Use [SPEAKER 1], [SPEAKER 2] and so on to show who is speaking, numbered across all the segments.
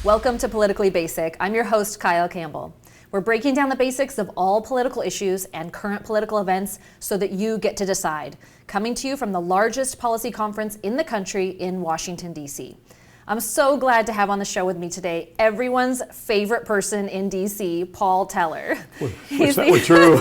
[SPEAKER 1] Welcome to Politically Basic. I'm your host, Kyle Campbell. We're breaking down the basics of all political issues and current political events so that you get to decide. Coming to you from the largest policy conference in the country in Washington, D.C. I'm so glad to have on the show with me today everyone's favorite person in D.C., Paul Teller.
[SPEAKER 2] Wish that were true.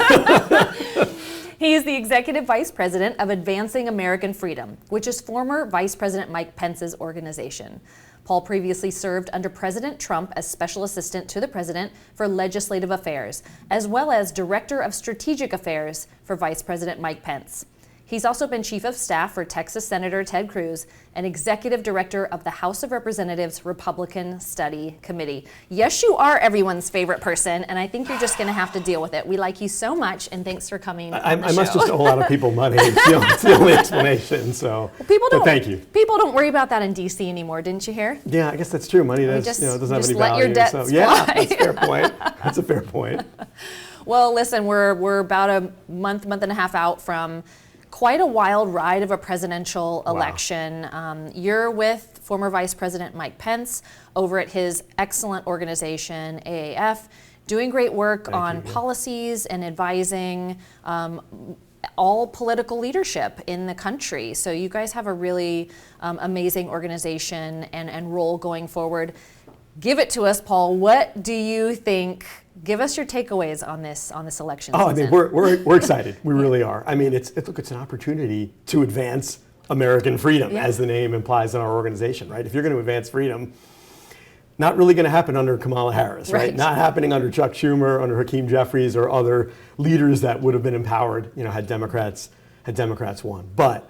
[SPEAKER 1] He is the Executive Vice President of Advancing American Freedom, which is former Vice President Mike Pence's organization. Paul previously served under President Trump as Special Assistant to the President for Legislative Affairs, as well as Director of Strategic Affairs for Vice President Mike Pence. He's also been Chief of Staff for Texas Senator Ted Cruz and Executive Director of the House of Representatives Republican Study Committee. Yes, you are everyone's favorite person, and I think you're just going to have to deal with it. We like you so much, and thanks for coming on the show.
[SPEAKER 2] I must just owe a lot of people money. It's the only explanation. So,
[SPEAKER 1] well,
[SPEAKER 2] thank you.
[SPEAKER 1] People don't worry about that in D.C. anymore, didn't you hear?
[SPEAKER 2] Yeah, I guess that's true. Money doesn't have any value.
[SPEAKER 1] Let your debts fly.
[SPEAKER 2] Yeah, that's a fair point. That's a fair point.
[SPEAKER 1] Well, listen, we're about a month and a half out from quite a wild ride of a presidential election. You're with former Vice President Mike Pence over at his excellent organization, AAF, doing great work on policies and advising all political leadership in the country. So you guys have a really amazing organization and role going forward. Give it to us, Paul. What do you think? Give us your takeaways on this election season.
[SPEAKER 2] I mean, we're excited. We really are. I mean, it's an opportunity to advance American freedom, as the name implies in our organization, right? If you're going to advance freedom, not really going to happen under Kamala Harris, right? Not happening under Chuck Schumer, under Hakeem Jeffries, or other leaders that would have been empowered, had Democrats won. But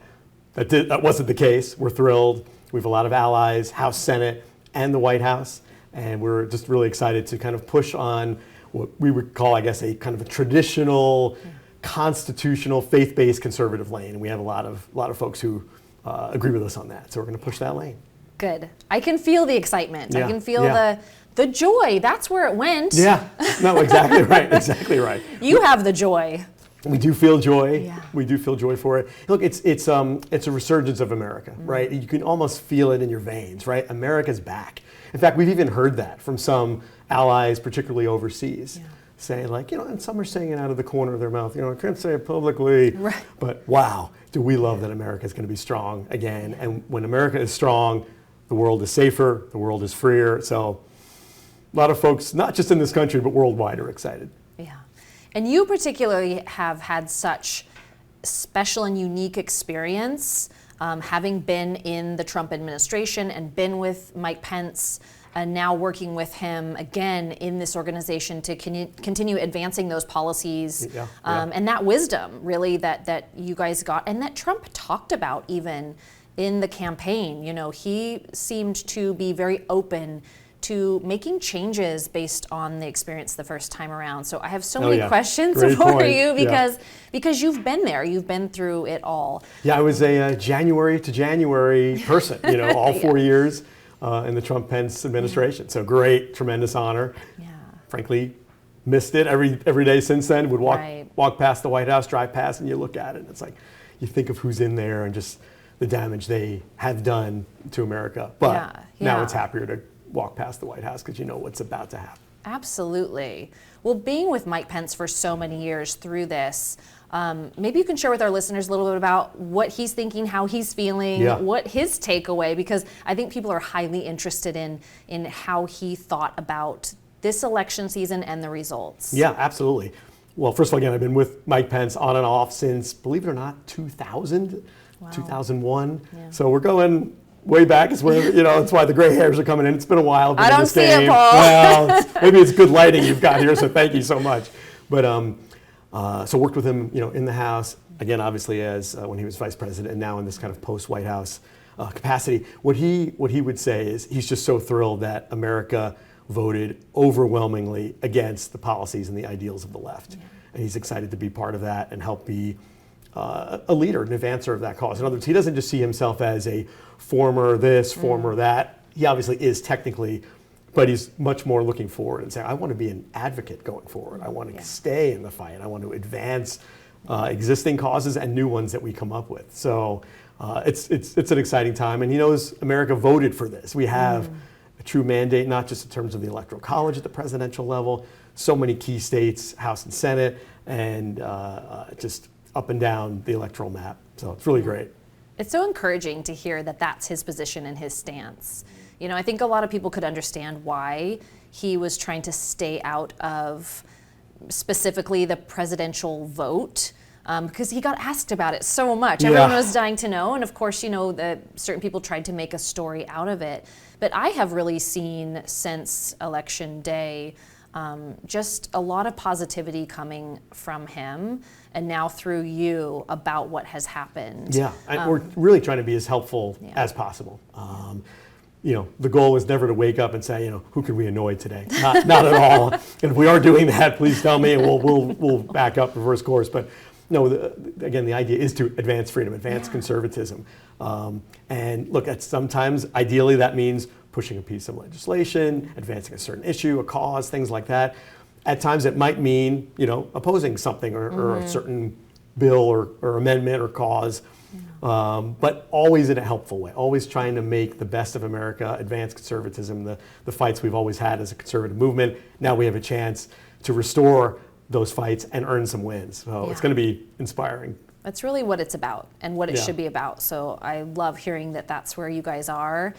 [SPEAKER 2] that wasn't the case. We're thrilled. We have a lot of allies, House, Senate, and the White House, and we're just really excited to kind of push on what we would call, I guess, a kind of a traditional, constitutional, faith-based conservative lane. And we have a lot of folks who agree with us on that. So we're going to push that lane.
[SPEAKER 1] Good. I can feel the excitement.
[SPEAKER 2] Yeah.
[SPEAKER 1] I can feel the joy. That's where it went.
[SPEAKER 2] Yeah. No, exactly right. Exactly right.
[SPEAKER 1] You have the joy.
[SPEAKER 2] We do feel joy.
[SPEAKER 1] Yeah.
[SPEAKER 2] We do feel joy for it. Look, it's a resurgence of America, right? You can almost feel it in your veins, right? America's back. In fact, we've even heard that from some allies, particularly overseas, saying and some are saying it out of the corner of their mouth. I can't say it publicly, but wow, do we love that America is going to be strong again. And when America is strong, the world is safer, the world is freer. So a lot of folks, not just in this country, but worldwide, are excited.
[SPEAKER 1] Yeah. And you particularly have had such special and unique experience having been in the Trump administration and been with Mike Pence and now working with him again in this organization to continue advancing those policies and that wisdom really that you guys got and that Trump talked about even in the campaign. He seemed to be very open to making changes based on the experience the first time around. So I have so many questions for you because you've been there, you've been through it all.
[SPEAKER 2] Yeah, I was a January to January person, all 4 years in the Trump-Pence administration. So great, tremendous honor. Yeah. Frankly, missed it every day since then. Would walk past the White House, drive past, and you look at it, and it's like, you think of who's in there and just the damage they have done to America. But now it's happier to walk past the White House because you know what's about to happen.
[SPEAKER 1] Absolutely. Well, being with Mike Pence for so many years through this, maybe you can share with our listeners a little bit about what he's thinking, how he's feeling, what his takeaway, because I think people are highly interested in how he thought about this election season and the results.
[SPEAKER 2] Yeah, absolutely. Well, first of all, again, I've been with Mike Pence on and off since, believe it or not, 2000, 2001. Yeah. So we're going way back. It's where it's why the gray hairs are coming in. It's been a while.
[SPEAKER 1] I don't see it, Paul.
[SPEAKER 2] Well, maybe it's good lighting you've got here, so thank you so much. But so worked with him, in the House again, obviously as when he was vice president, and now in this kind of post-White House capacity. What he would say is he's just so thrilled that America voted overwhelmingly against the policies and the ideals of the left, and he's excited to be part of that and help be a leader, an advancer of that cause. In other words, he doesn't just see himself as a former this, former that. He obviously is technically, but he's much more looking forward and saying, I want to be an advocate going forward. I want to stay in the fight. I want to advance existing causes and new ones that we come up with. So it's an exciting time, and he knows America voted for this. We have a true mandate, not just in terms of the Electoral College at the presidential level, so many key states, House and Senate, and just up and down the electoral map. So it's really great.
[SPEAKER 1] It's so encouraging to hear that that's his position and his stance. You know, I think a lot of people could understand why he was trying to stay out of specifically the presidential vote, because he got asked about it so much. Everyone was dying to know, and of course, you know, that certain people tried to make a story out of it. But I have really seen since Election Day just a lot of positivity coming from him, and now through you, about what has happened.
[SPEAKER 2] Yeah, we're really trying to be as helpful as possible. You know, the goal is never to wake up and say, you know, who can we annoy today? Not at all. And if we are doing that, please tell me, and we'll back up, reverse course. But no, again, the idea is to advance freedom, advance conservatism. And look, sometimes, ideally, that means pushing a piece of legislation, advancing a certain issue, a cause, things like that. At times, it might mean, you know, opposing something or a certain bill or amendment or cause. But always in a helpful way, always trying to make the best of America, advance conservatism, the fights we've always had as a conservative movement. Now we have a chance to restore those fights and earn some wins. So it's going to be inspiring.
[SPEAKER 1] That's really what it's about and what it should be about. So I love hearing that that's where you guys are.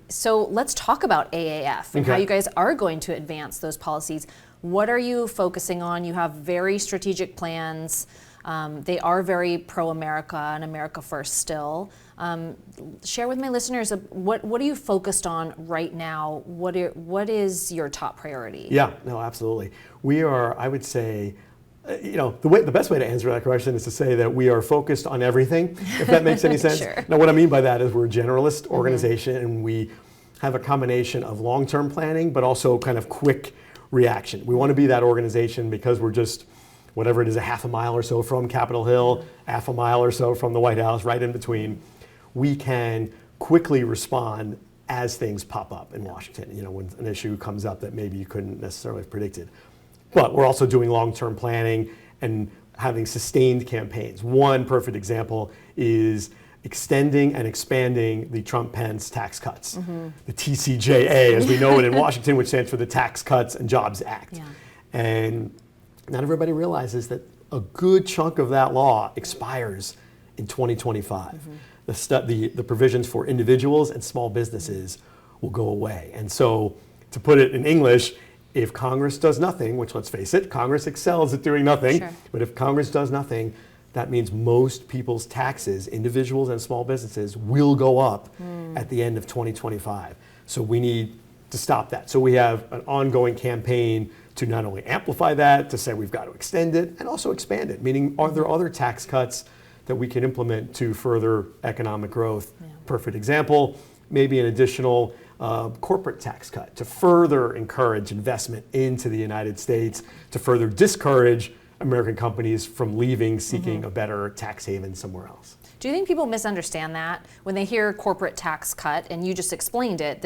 [SPEAKER 1] So let's talk about AAF and how you guys are going to advance those policies. What are you focusing on? You have very strategic plans. They are very pro-America and America first still. Share with my listeners, what are you focused on right now? What is your top priority?
[SPEAKER 2] Yeah, no, absolutely. We are, I would say, you know, the best way to answer that question is to say that we are focused on everything, if that makes any sense.
[SPEAKER 1] Sure.
[SPEAKER 2] Now, what I mean by that is we're a generalist organization, and we have a combination of long-term planning, but also kind of quick reaction. We want to be that organization because we're just, whatever it is, a half a mile or so from Capitol Hill, half a mile or so from the White House, right in between. We can quickly respond as things pop up in Washington, you know, when an issue comes up that maybe you couldn't necessarily have predicted. But we're also doing long-term planning and having sustained campaigns. One perfect example is extending and expanding the Trump-Pence tax cuts, the TCJA, as we know it in Washington, which stands for the Tax Cuts and Jobs Act. And not everybody realizes that a good chunk of that law expires in 2025. The provisions for individuals and small businesses will go away. And so, to put it in English, if Congress does nothing, which, let's face it, Congress excels at doing nothing, but if Congress does nothing, that means most people's taxes, individuals and small businesses, will go up at the end of 2025. So we need to stop that. So we have an ongoing campaign to not only amplify that, to say we've got to extend it, and also expand it, meaning are there other tax cuts that we can implement to further economic growth? Perfect example, maybe an additional corporate tax cut to further encourage investment into the United States, to further discourage American companies from leaving, seeking a better tax haven somewhere else.
[SPEAKER 1] Do you think people misunderstand that when they hear corporate tax cut, and you just explained it,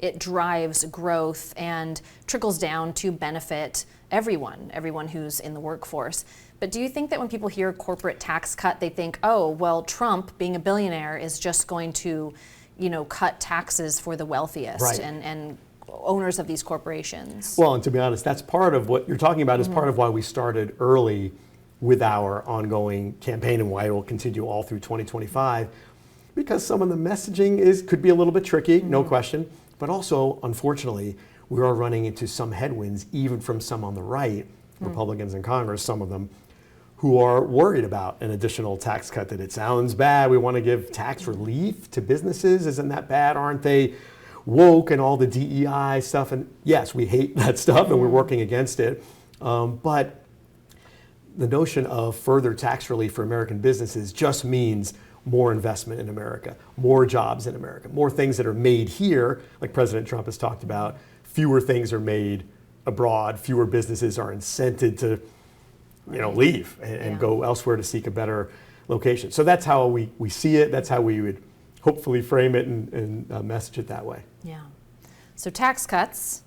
[SPEAKER 1] it drives growth and trickles down to benefit everyone who's in the workforce. But do you think that when people hear corporate tax cut, they think, oh, well, Trump, being a billionaire, is just going to, you know, cut taxes for the wealthiest and owners of these corporations?
[SPEAKER 2] Well, and to be honest, that's part of what you're talking about, is part of why we started early with our ongoing campaign and why it will continue all through 2025, because some of the messaging could be a little bit tricky, no question, but also, unfortunately, we are running into some headwinds, even from some on the right, Republicans in Congress, some of them, who are worried about an additional tax cut, that it sounds bad. We want to give tax relief to businesses. Isn't that bad? Aren't they woke and all the DEI stuff? And yes, we hate that stuff and we're working against it. But the notion of further tax relief for American businesses just means more investment in America, more jobs in America, more things that are made here, like President Trump has talked about. Fewer things are made abroad. Fewer businesses are incented to leave and go elsewhere to seek a better location. So that's how we see it. That's how we would hopefully frame it and message it that way.
[SPEAKER 1] Yeah. So tax cuts,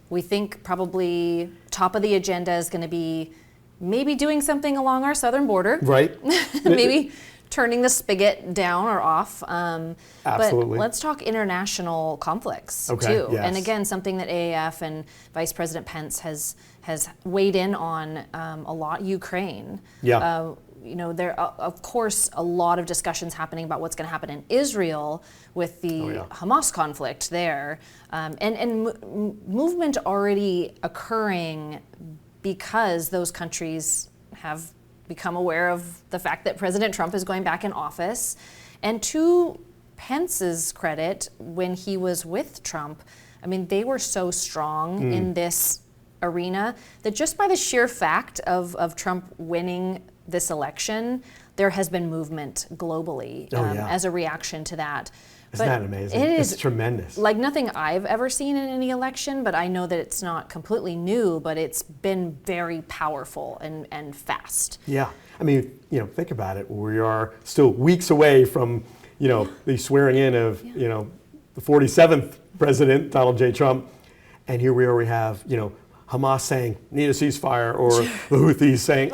[SPEAKER 1] we think probably top of the agenda is going to be maybe doing something along our southern border.
[SPEAKER 2] Right.
[SPEAKER 1] Maybe turning the spigot down or off.
[SPEAKER 2] Absolutely.
[SPEAKER 1] But let's talk international conflicts
[SPEAKER 2] Okay,
[SPEAKER 1] too.
[SPEAKER 2] yes.
[SPEAKER 1] And again, something that AAF and Vice President Pence has weighed in on a lot. Ukraine.
[SPEAKER 2] Yeah.
[SPEAKER 1] There are, of course, a lot of discussions happening about what's going to happen in Israel with the Hamas conflict there, and movement already occurring because those countries have become aware of the fact that President Trump is going back in office. And to Pence's credit, when he was with Trump, I mean, they were so strong in this arena that just by the sheer fact of Trump winning this election, there has been movement globally as a reaction to that.
[SPEAKER 2] Isn't that amazing? It's tremendous.
[SPEAKER 1] Like nothing I've ever seen in any election, but I know that it's not completely new, but it's been very powerful and fast.
[SPEAKER 2] Yeah. I mean, think about it. We are still weeks away from, the swearing in of, the 47th president, Donald J. Trump. And here we have, Hamas saying, need a ceasefire, or the Houthis saying,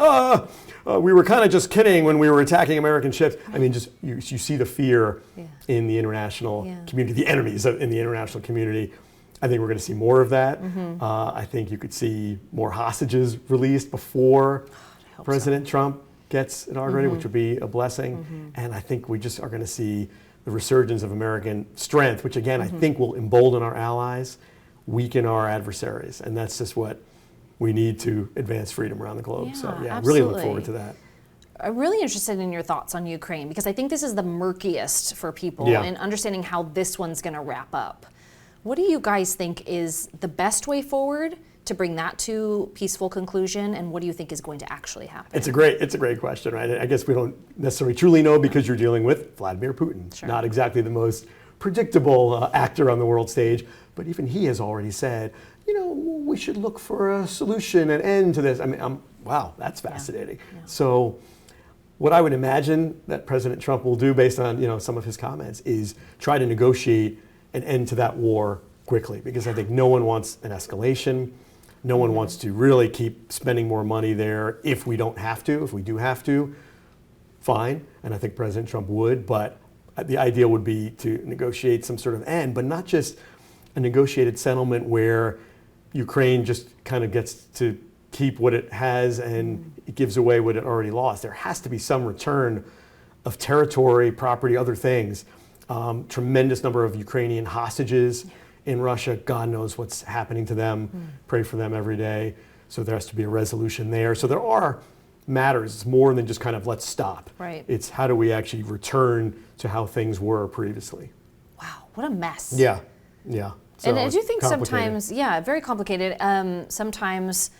[SPEAKER 2] we were kind of just kidding when we were attacking American ships. I mean, just you see the fear in the international community, the enemies in the international community. I think we're going to see more of that. I think you could see more hostages released before President Trump gets inaugurated, which would be a blessing. And I think we just are going to see the resurgence of American strength, which again, I think will embolden our allies, weaken our adversaries. And that's just what we need to advance freedom around the globe. So yeah, really look forward to that.
[SPEAKER 1] I'm really interested in your thoughts on Ukraine, because I think this is the murkiest for people in understanding how this one's going to wrap up. What do you guys think is the best way forward to bring that to peaceful conclusion, and what do you think is going to actually happen?
[SPEAKER 2] It's a great question, right? I guess we don't necessarily truly know because you're dealing with Vladimir Putin, not exactly the most predictable actor on the world stage, but even he has already said, we should look for a solution, an end to this. I mean, wow, that's fascinating. So what I would imagine that President Trump will do based on, some of his comments is try to negotiate an end to that war quickly, because I think no one wants an escalation. No one wants to really keep spending more money there if we don't have to. If we do have to, fine. And I think President Trump would, but the idea would be to negotiate some sort of end, but not just a negotiated settlement where Ukraine just kind of gets to keep what it has and it gives away what it already lost. There has to be some return of territory, property, other things. Tremendous number of Ukrainian hostages in Russia. God knows what's happening to them. Pray for them every day. So there has to be a resolution there. So there are matters. It's more than just kind of let's stop.
[SPEAKER 1] Right.
[SPEAKER 2] It's how do we actually return to how things were previously.
[SPEAKER 1] Wow, what a mess.
[SPEAKER 2] Yeah. So
[SPEAKER 1] and I do think sometimes, very complicated. Sometimes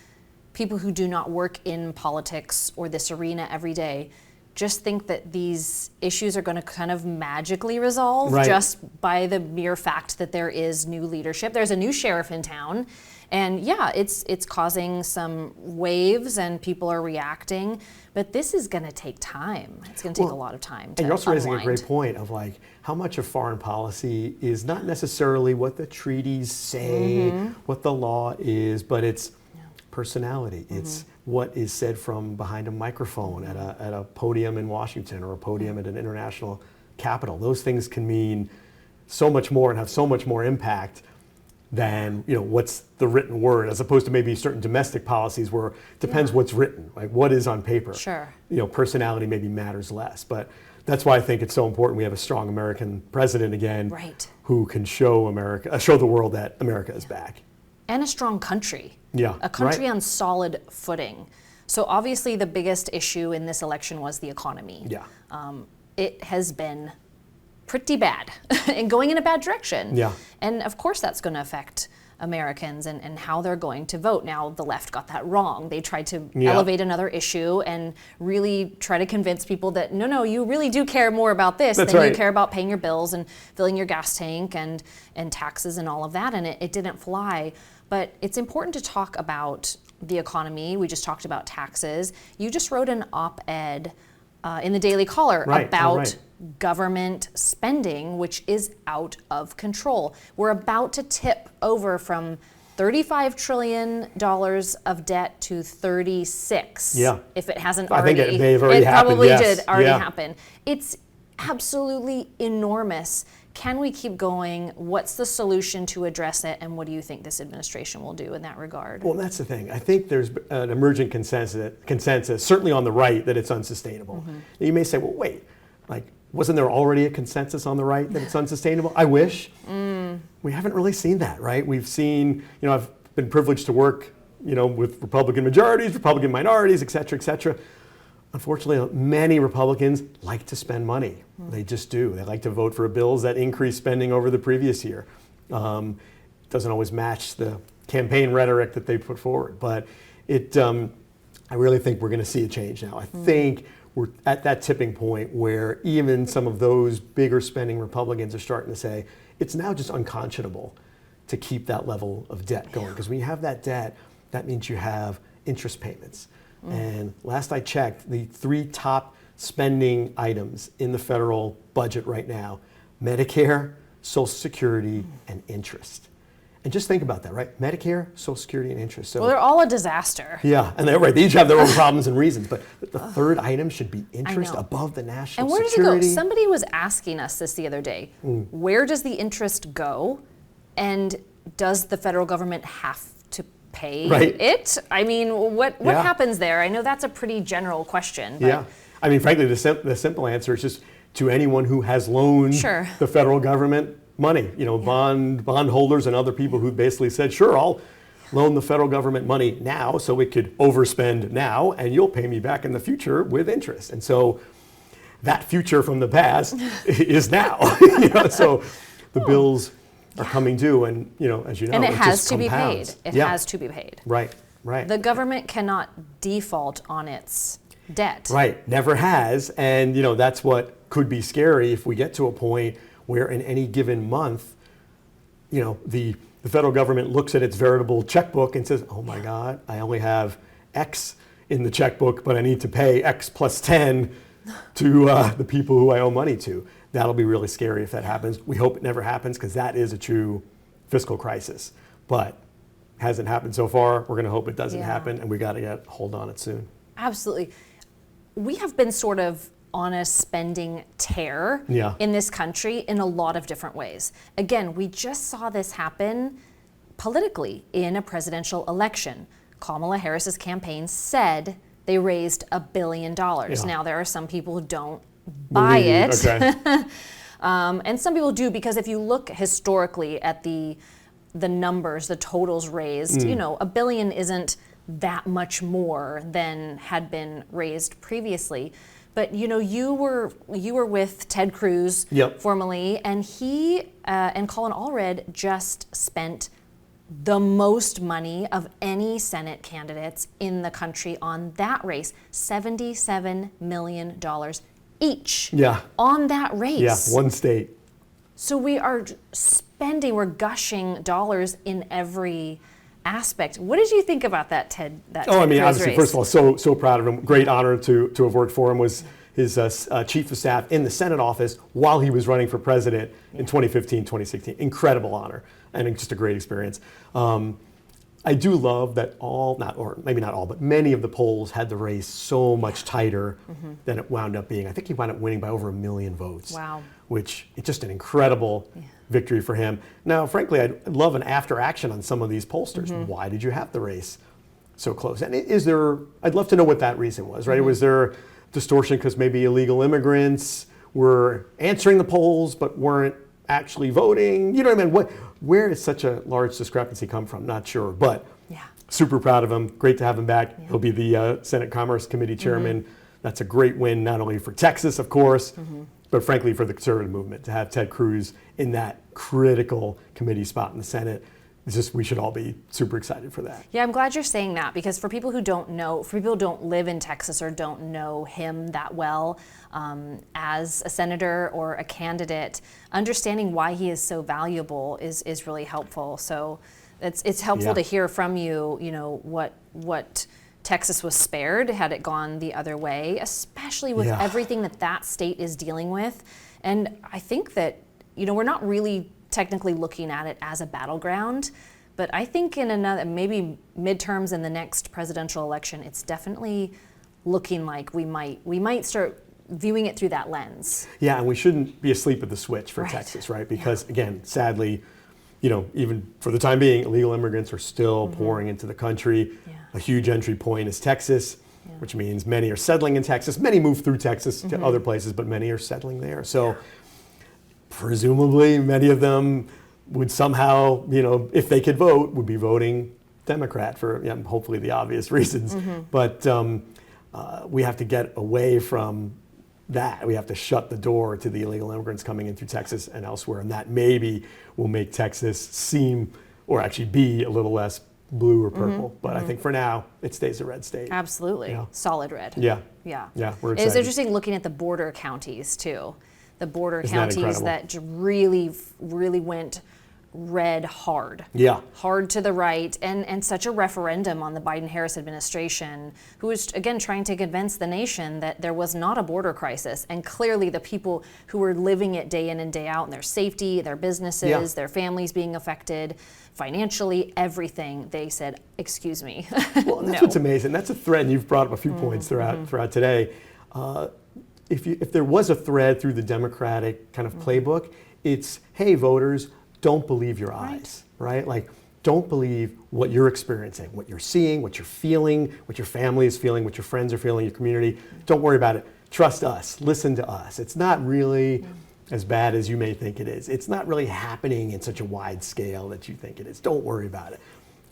[SPEAKER 1] people who do not work in politics or this arena every day just think that these issues are going to kind of magically resolve just by the mere fact that there is new leadership. There's a new sheriff in town, and it's causing some waves and people are reacting, but this is going to take time. It's going to take a lot of time to
[SPEAKER 2] And you're also raising a great
[SPEAKER 1] unwind.
[SPEAKER 2] point of like how much of foreign policy is not necessarily what the treaties say, what the law is, but it's personality. It's what is said from behind a microphone at a podium in Washington or a podium at an international capital. Those things can mean so much more and have so much more impact than what's the written word, as opposed to maybe certain domestic policies where it depends what's written, like what is on paper.
[SPEAKER 1] Sure.
[SPEAKER 2] Personality maybe matters less, but that's why I think it's so important we have a strong American president again, who can show the world that America is back.
[SPEAKER 1] And a strong country.
[SPEAKER 2] Yeah.
[SPEAKER 1] A country on solid footing. So obviously the biggest issue in this election was the economy.
[SPEAKER 2] Yeah.
[SPEAKER 1] It has been pretty bad and going in a bad direction.
[SPEAKER 2] Yeah.
[SPEAKER 1] And of course that's going to affect Americans and how they're going to vote. Now, the left got that wrong. They tried to elevate another issue and really try to convince people that, no, you really do care more about this than you care about paying your bills and filling your gas tank and taxes and all of that. And it didn't fly. But it's important to talk about the economy. We just talked about taxes. You just wrote an op-ed in the Daily Caller about government spending, which is out of control. We're about to tip over from $35 trillion of debt to 36.
[SPEAKER 2] Yeah.
[SPEAKER 1] If it hasn't
[SPEAKER 2] I
[SPEAKER 1] already.
[SPEAKER 2] think it may have already
[SPEAKER 1] it
[SPEAKER 2] happened,
[SPEAKER 1] probably
[SPEAKER 2] yes.
[SPEAKER 1] did already
[SPEAKER 2] Yeah.
[SPEAKER 1] happen. It's absolutely enormous. Can we keep going? What's the solution to address it? And what do you think this administration will do in that regard?
[SPEAKER 2] Well, that's the thing. I think there's an emerging consensus, certainly on the right, that it's unsustainable.
[SPEAKER 1] Mm-hmm.
[SPEAKER 2] Now, you may say, well, wait, like, wasn't there already a consensus on the right that it's unsustainable? I wish. We haven't really seen that, right? We've seen, I've been privileged to work, with Republican majorities, Republican minorities, et cetera, et cetera. Unfortunately, many Republicans like to spend money. They just do. They like to vote for bills that increase spending over the previous year. Doesn't always match the campaign rhetoric that they put forward, but I really think we're going to see a change now. I think we're at that tipping point where even some of those bigger spending Republicans are starting to say, it's now just unconscionable to keep that level of debt going. Because when you have that debt, that means you have interest payments. And last I checked, the 3 top spending items in the federal budget right now, Medicare, Social Security, and interest. And just think about that, right? Medicare, Social Security, and interest. So,
[SPEAKER 1] Well, they're all a disaster.
[SPEAKER 2] yeah, and they're right. They each have their own problems and reasons, but the third item should be interest
[SPEAKER 1] know.
[SPEAKER 2] above the national
[SPEAKER 1] And where does
[SPEAKER 2] security.
[SPEAKER 1] it go? Somebody was asking us this the other day. Where does the interest go? And does the federal government have to pay it? I mean, what
[SPEAKER 2] Yeah.
[SPEAKER 1] happens there? I know that's a pretty general question. But
[SPEAKER 2] Yeah, I mean, frankly, the simple answer is just to anyone who has loaned
[SPEAKER 1] Sure.
[SPEAKER 2] the federal government money. Bond holders and other people who basically said, sure, I'll loan the federal government money now so it could overspend now, and you'll pay me back in the future with interest. And so that future from the past is now. So the bills are coming due, and as you know,
[SPEAKER 1] and it has
[SPEAKER 2] just
[SPEAKER 1] to be
[SPEAKER 2] compounds.
[SPEAKER 1] paid. It
[SPEAKER 2] Yeah.
[SPEAKER 1] has to be paid.
[SPEAKER 2] Right.
[SPEAKER 1] The government cannot default on its debt.
[SPEAKER 2] Right, never has, and that's what could be scary if we get to a point where in any given month, the federal government looks at its veritable checkbook and says, oh my God, I only have X in the checkbook, but I need to pay X plus 10 to the people who I owe money to. That'll be really scary if that happens. We hope it never happens, because that is a true fiscal crisis, but hasn't happened so far. We're going to hope it doesn't happen, and we got to get hold on it soon.
[SPEAKER 1] Absolutely. We have been sort of on a spending tear in this country in a lot of different ways. Again, we just saw this happen politically in a presidential election. Kamala Harris's campaign said they raised $1 billion. Now, there are some people who don't buy it.
[SPEAKER 2] Okay.
[SPEAKER 1] And some people do, because if you look historically at the numbers, the totals raised, $1 billion isn't that much more than had been raised previously. But you were with Ted Cruz formerly, and he and Colin Allred just spent the most money of any Senate candidates in the country on that race, $77 million each on that race.
[SPEAKER 2] Yeah, one state.
[SPEAKER 1] So we are spending, we're gushing dollars in every aspect. What did you think about that, Ted?
[SPEAKER 2] I mean, obviously,
[SPEAKER 1] race?
[SPEAKER 2] first of all, so proud of him. Great honor to have worked for him. Was his chief of staff in the Senate office while he was running for president in 2015, 2016. Incredible honor, and just a great experience. I do love that maybe not all, but many of the polls had the race so much tighter than it wound up being. I think he wound up winning by over 1 million votes.
[SPEAKER 1] Wow.
[SPEAKER 2] Which is just an incredible victory for him. Now, frankly, I'd love an after action on some of these pollsters. Why did you have the race so close? And I'd love to know what that reason was, right? Was there distortion because maybe illegal immigrants were answering the polls but weren't actually voting? You know what I mean? Where does such a large discrepancy come from? Not sure, but super proud of him. Great to have him back. He'll be the Senate Commerce Committee chairman. That's a great win, not only for Texas, of course, but frankly for the conservative movement. To have Ted Cruz in that critical committee spot in the Senate, we should all be super excited for that.
[SPEAKER 1] Yeah, I'm glad you're saying that, because for people who don't know, for people who don't live in Texas or don't know him that well as a senator or a candidate, understanding why he is so valuable is really helpful. So it's helpful to hear from you, what Texas was spared had it gone the other way, especially with everything that state is dealing with. And I think that, we're not really technically looking at it as a battleground, But I think in another, maybe midterms in the next presidential election, it's definitely looking like we might start viewing it through that lens.
[SPEAKER 2] Yeah, and we shouldn't be asleep at the switch for Texas, right? Because again, sadly, even for the time being, illegal immigrants are still pouring into the country.
[SPEAKER 1] Yeah.
[SPEAKER 2] A huge entry point is Texas, which means many are settling in Texas. Many move through Texas to other places, but many are settling there. So presumably many of them would somehow, if they could vote, would be voting Democrat for hopefully the obvious reasons. But we have to get away from that. We have to shut the door to the illegal immigrants coming in through Texas and elsewhere. And that maybe will make Texas seem, or actually be, a little less blue or purple. But I think for now, it stays a red state.
[SPEAKER 1] Absolutely. Solid red.
[SPEAKER 2] Yeah.
[SPEAKER 1] Yeah.
[SPEAKER 2] Yeah, we're
[SPEAKER 1] It's
[SPEAKER 2] excited.
[SPEAKER 1] interesting looking at the border counties too. The border
[SPEAKER 2] Isn't that
[SPEAKER 1] counties
[SPEAKER 2] incredible?
[SPEAKER 1] that really went red hard.
[SPEAKER 2] Yeah.
[SPEAKER 1] Hard to the right, and such a referendum on the Biden-Harris administration, who was, again, trying to convince the nation that there was not a border crisis. And clearly the people who were living it day in and day out, and their safety, their businesses, their families being affected, financially, everything, they said, excuse me.
[SPEAKER 2] Well, that's what's amazing. That's a thread, and you've brought up a few points throughout today. If there was a thread through the Democratic kind of playbook, it's, hey, voters, don't believe your eyes, right? Like, don't believe what you're experiencing, what you're seeing, what you're feeling, what your family is feeling, what your friends are feeling, your community. Don't worry about it. Trust us. Listen to us. It's not really as bad as you may think it is. It's not really happening in such a wide scale that you think it is. Don't worry about it.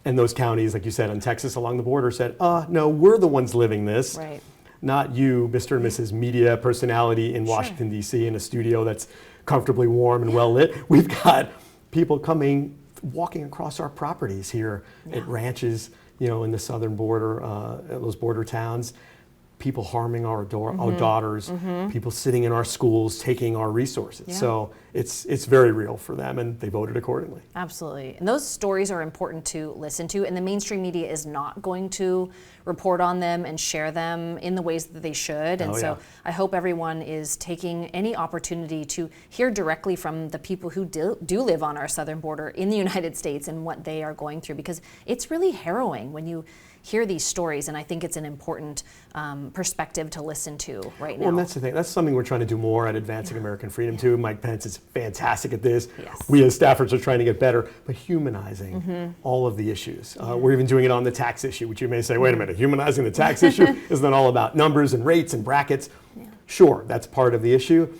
[SPEAKER 2] And those counties, like you said, in Texas along the border said, no, we're the ones living this.
[SPEAKER 1] Right.
[SPEAKER 2] Not you, Mr. and Mrs. Media Personality in Washington, D.C. in a studio that's comfortably warm and well lit. We've got people walking across our properties here at ranches, in the southern border, those border towns. People harming our daughters, people sitting in our schools, taking our resources.
[SPEAKER 1] Yeah.
[SPEAKER 2] So it's very real for them, and they voted accordingly.
[SPEAKER 1] Absolutely. And those stories are important to listen to, and the mainstream media is not going to report on them and share them in the ways that they should. And so I hope everyone is taking any opportunity to hear directly from the people who do live on our southern border in the United States and what they are going through, because it's really harrowing when you hear these stories, and I think it's an important perspective to listen to right now.
[SPEAKER 2] Well, and that's the thing. That's something we're trying to do more at Advancing American Freedom too. Mike Pence is fantastic at this.
[SPEAKER 1] Yes.
[SPEAKER 2] We as staffers are trying to get better, but humanizing all of the issues. We're even doing it on the tax issue, which you may say, wait a minute, humanizing the tax issue? Isn't that all about numbers and rates and brackets? Sure, that's part of the issue.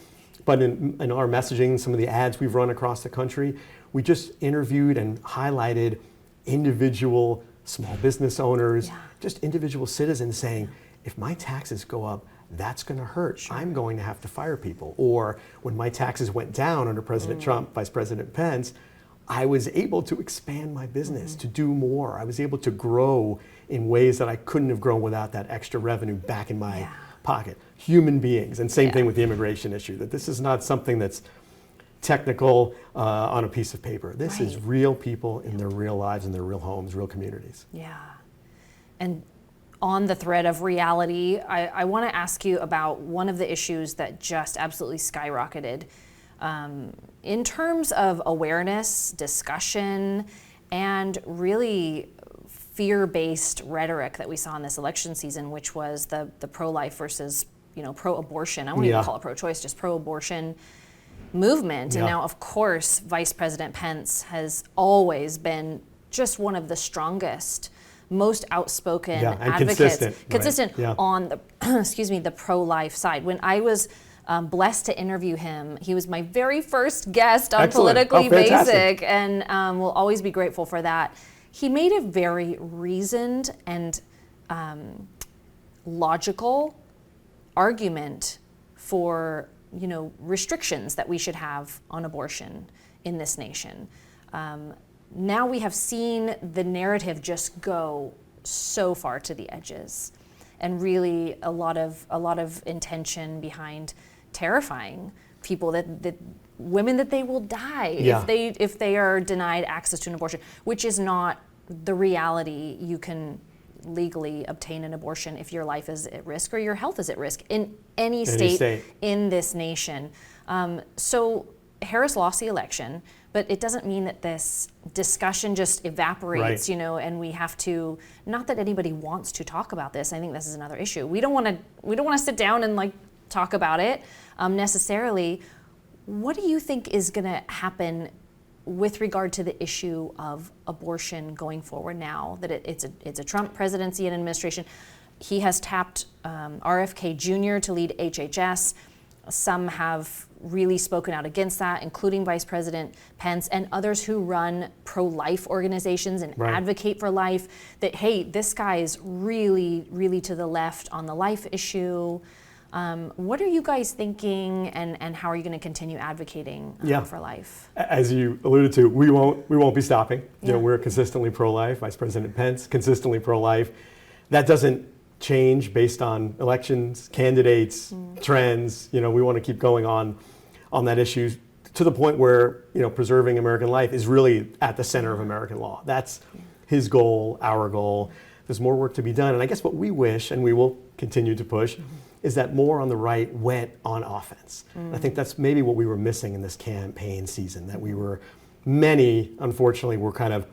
[SPEAKER 2] But in our messaging, some of the ads we've run across the country, we just interviewed and highlighted individual small business owners, just individual citizens saying, if my taxes go up, that's going to hurt. I'm going to have to fire people. Or when my taxes went down under President Trump, Vice President Pence, I was able to expand my business, to do more. I was able to grow in ways that I couldn't have grown without that extra revenue back in my pocket. Human beings, and same thing with the immigration issue, that this is not something that's technical on a piece of paper. This is real people in their real lives, in their real homes, real communities.
[SPEAKER 1] Yeah. And on the thread of reality, I want to ask you about one of the issues that just absolutely skyrocketed in terms of awareness, discussion, and really fear-based rhetoric that we saw in this election season, which was the pro-life versus pro-abortion. I won't even call it pro-choice, just pro-abortion movement. And now, of course, Vice President Pence has always been just one of the strongest, most outspoken advocates, consistent on the the pro-life side. When I was blessed to interview him, he was my very first guest on Politically Basic, and will always be grateful for that. He made a very reasoned and logical argument for restrictions that we should have on abortion in this nation. Now we have seen the narrative just go so far to the edges, and really a lot of intention behind terrifying people that women that they will die if they are denied access to an abortion, which is not the reality. You can legally obtain an abortion if your life is at risk or your health is at risk in any state in this nation. So Harris lost the election, but it doesn't mean that this discussion just evaporates,
[SPEAKER 2] Right.
[SPEAKER 1] and we have to, not that anybody wants to talk about this. I think this is another issue. We don't want to sit down and like talk about it necessarily. What do you think is going to happen with regard to the issue of abortion going forward now that it's a Trump presidency and administration? He has tapped RFK Jr. to lead HHS. Some have really spoken out against that, including Vice President Pence and others who run pro-life organizations and
[SPEAKER 2] Right.
[SPEAKER 1] advocate for life, that, hey, this guy is really, really to the left on the life issue. What are you guys thinking, and how are you going to continue advocating for life?
[SPEAKER 2] As you alluded to, we won't be stopping.
[SPEAKER 1] Yeah.
[SPEAKER 2] We're consistently pro-life. Vice President Pence, consistently pro-life. That doesn't change based on elections, candidates, trends. We want to keep going on that issue to the point where preserving American life is really at the center of American law. That's his goal, our goal. There's more work to be done, and I guess what we wish, and we will continue to push, is that more on the right went on offense. I think that's maybe what we were missing in this campaign season, that many, unfortunately, were kind of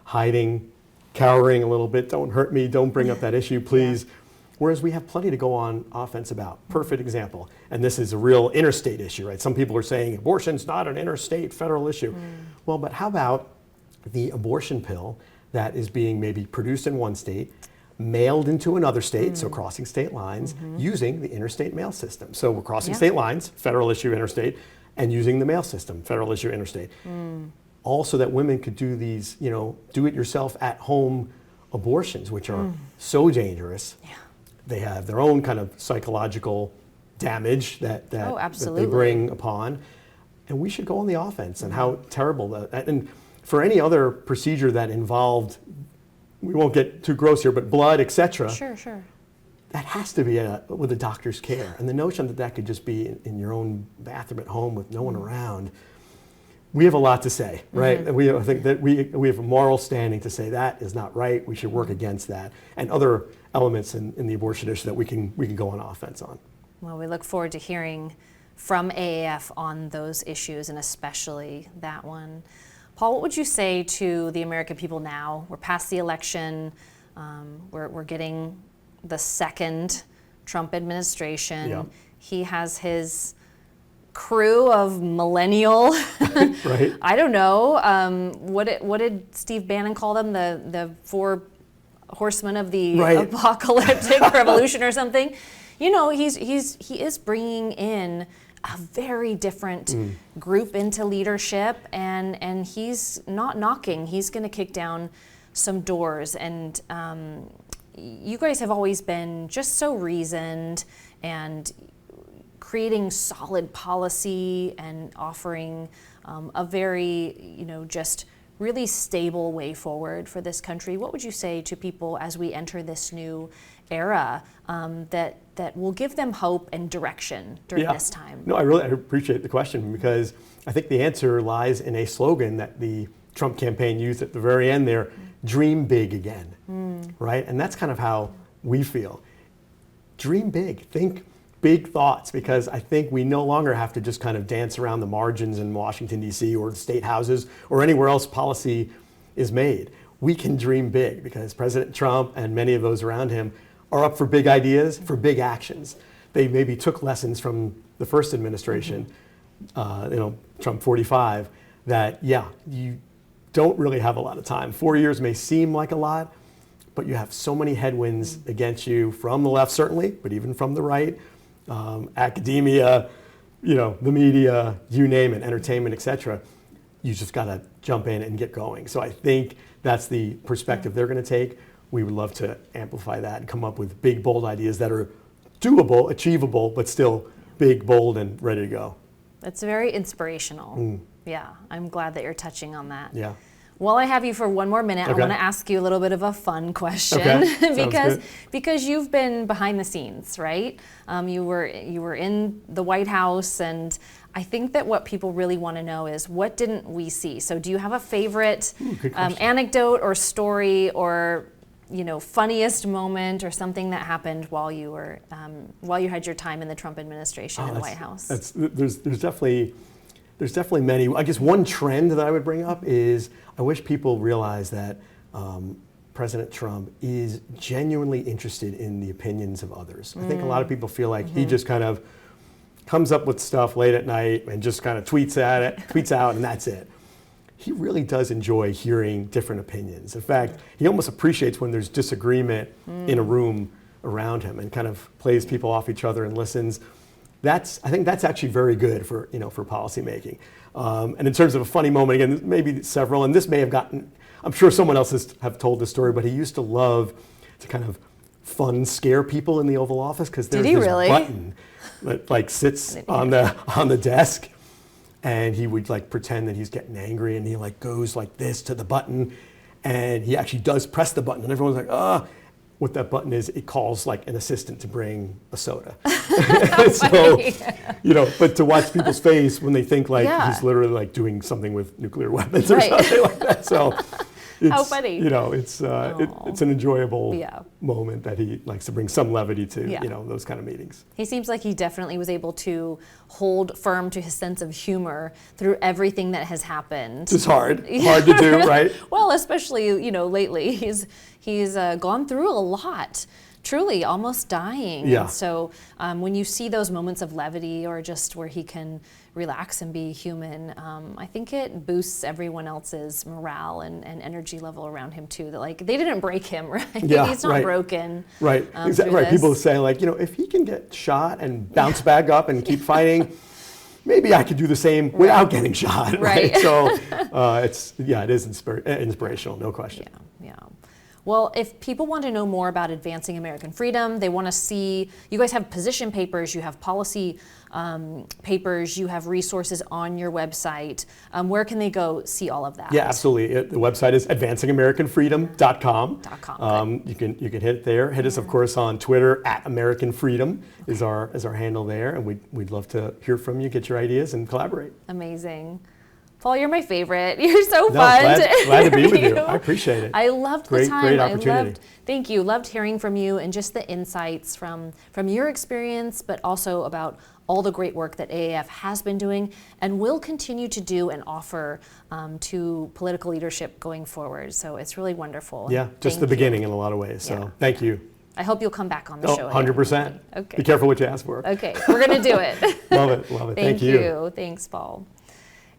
[SPEAKER 2] hiding, cowering a little bit. Don't hurt me, don't bring up that issue, please. Whereas we have plenty to go on offense about. Perfect example. And this is a real interstate issue, right? Some people are saying abortion's not an interstate federal issue. Well, but how about the abortion pill that is being maybe produced in one state, mailed into another state, so crossing state lines, using the interstate mail system. So we're crossing state lines, federal issue, interstate, and using the mail system, federal issue, interstate. Also that women could do these, do-it-yourself at-home abortions, which are so dangerous.
[SPEAKER 1] Yeah.
[SPEAKER 2] They have their own kind of psychological damage that they bring upon. And we should go on the offense and how terrible that. And for any other procedure that involved, we won't get too gross here, but blood, etc.
[SPEAKER 1] Sure.
[SPEAKER 2] That has to be with a doctor's care. And the notion that could just be in your own bathroom at home with no one around, we have a lot to say, right? And I think that we have a moral standing to say that is not right. We should work against that, and other elements in the abortion issue that we can go on offense on.
[SPEAKER 1] Well, we look forward to hearing from AAF on those issues, and especially that one. Paul, what would you say to the American people now? We're past the election. We're getting the second Trump administration.
[SPEAKER 2] Yeah.
[SPEAKER 1] He has his crew of millennial,
[SPEAKER 2] Right.
[SPEAKER 1] I don't know, what did Steve Bannon call them? The four horsemen of the apocalyptic revolution or something? He is bringing in a very different group into leadership, and he's not knocking. He's going to kick down some doors, and you guys have always been just so reasoned and creating solid policy and offering a very, just really stable way forward for this country. What would you say to people as we enter this new era that will give them hope and direction during this time?
[SPEAKER 2] No, I appreciate the question, because I think the answer lies in a slogan that the Trump campaign used at the very end there, dream big again, right? And that's kind of how we feel. Dream big, think big thoughts, because I think we no longer have to just kind of dance around the margins in Washington, D.C. or the state houses or anywhere else policy is made. We can dream big, because President Trump and many of those around him are up for big ideas, for big actions. They maybe took lessons from the first administration, Trump 45, that, you don't really have a lot of time. 4 years may seem like a lot, but you have so many headwinds against you from the left, certainly, but even from the right. Academia, the media, you name it, entertainment, etc. You just got to jump in and get going. So I think that's the perspective they're going to take. We would love to amplify that and come up with big, bold ideas that are doable, achievable, but still big, bold, and ready to go.
[SPEAKER 1] That's very inspirational. Yeah, I'm glad that you're touching on that.
[SPEAKER 2] Yeah.
[SPEAKER 1] While I have you for one more minute,
[SPEAKER 2] Okay.
[SPEAKER 1] I want to ask you a little bit of a fun question,
[SPEAKER 2] Okay.
[SPEAKER 1] because you've been behind the scenes, right? You were in the White House, and I think that what people really want to know is, what didn't we see? So do you have a favorite anecdote or story, or funniest moment, or something that happened while you had your time in the Trump administration in the White House?
[SPEAKER 2] There's definitely there's definitely many. I guess one trend that I would bring up is I wish people realize that President Trump is genuinely interested in the opinions of others. I think a lot of people feel like he just kind of comes up with stuff late at night and just kind of tweets out, and that's it. He really does enjoy hearing different opinions. In fact, he almost appreciates when there's disagreement in a room around him and kind of plays people off each other and listens. I think that's actually very good for policy making. And in terms of a funny moment, again, maybe several, and this may have gotten, I'm sure someone else have told this story, but he used to love to kind of fun scare people in the Oval Office because there's this button that like sits on the desk. And he would like pretend that he's getting angry, and he like goes like this to the button, and he actually does press the button, and everyone's like, ah. What that button is, it calls like an assistant to bring a soda. So, but to watch people's face when they think like he's literally like doing something with nuclear weapons or something like that. So it's,
[SPEAKER 1] how funny.
[SPEAKER 2] It's an enjoyable moment that he likes to bring some levity to, those kind of meetings.
[SPEAKER 1] He seems like he definitely was able to hold firm to his sense of humor through everything that has happened.
[SPEAKER 2] It's hard to do, right?
[SPEAKER 1] Well, especially, lately, he's gone through a lot. Truly, almost dying.
[SPEAKER 2] Yeah.
[SPEAKER 1] And so when you see those moments of levity or just where he can relax and be human, I think it boosts everyone else's morale and energy level around him too. That like they didn't break him, right?
[SPEAKER 2] Yeah,
[SPEAKER 1] he's not broken.
[SPEAKER 2] Right. Exactly. Right. People say like, if he can get shot and bounce back up and keep fighting, maybe I could do the same without getting shot. Right. So it is inspirational, no question.
[SPEAKER 1] Yeah. Well, if people want to know more about advancing American freedom, they want to see, you guys have position papers, you have policy papers, you have resources on your website. Where can they go see all of that?
[SPEAKER 2] Yeah, absolutely. The website is advancingamericanfreedom.com. You can hit it there. Hit us, of course, on Twitter @AmericanFreedom is our handle there, and we'd love to hear from you, get your ideas, and collaborate.
[SPEAKER 1] Amazing. Paul, you're my favorite. You're so fun.
[SPEAKER 2] Glad to be with you. I appreciate it.
[SPEAKER 1] I loved the time.
[SPEAKER 2] Great opportunity.
[SPEAKER 1] Thank you. Loved hearing from you and just the insights from your experience, but also about all the great work that AAF has been doing and will continue to do and offer to political leadership going forward. So it's really wonderful.
[SPEAKER 2] Yeah, just the beginning in a lot of ways. So thank you.
[SPEAKER 1] I hope you'll come back on the show.
[SPEAKER 2] 100%.
[SPEAKER 1] Okay.
[SPEAKER 2] Be careful what you ask for.
[SPEAKER 1] Okay, we're going to do it.
[SPEAKER 2] Love it.
[SPEAKER 1] Thank you. Thanks, Paul.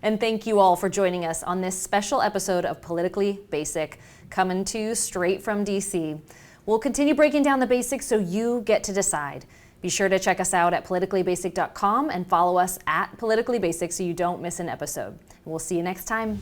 [SPEAKER 1] And thank you all for joining us on this special episode of Politically Basic, coming to you straight from DC. We'll continue breaking down the basics so you get to decide. Be sure to check us out at politicallybasic.com and follow us @politicallybasic so you don't miss an episode. We'll see you next time.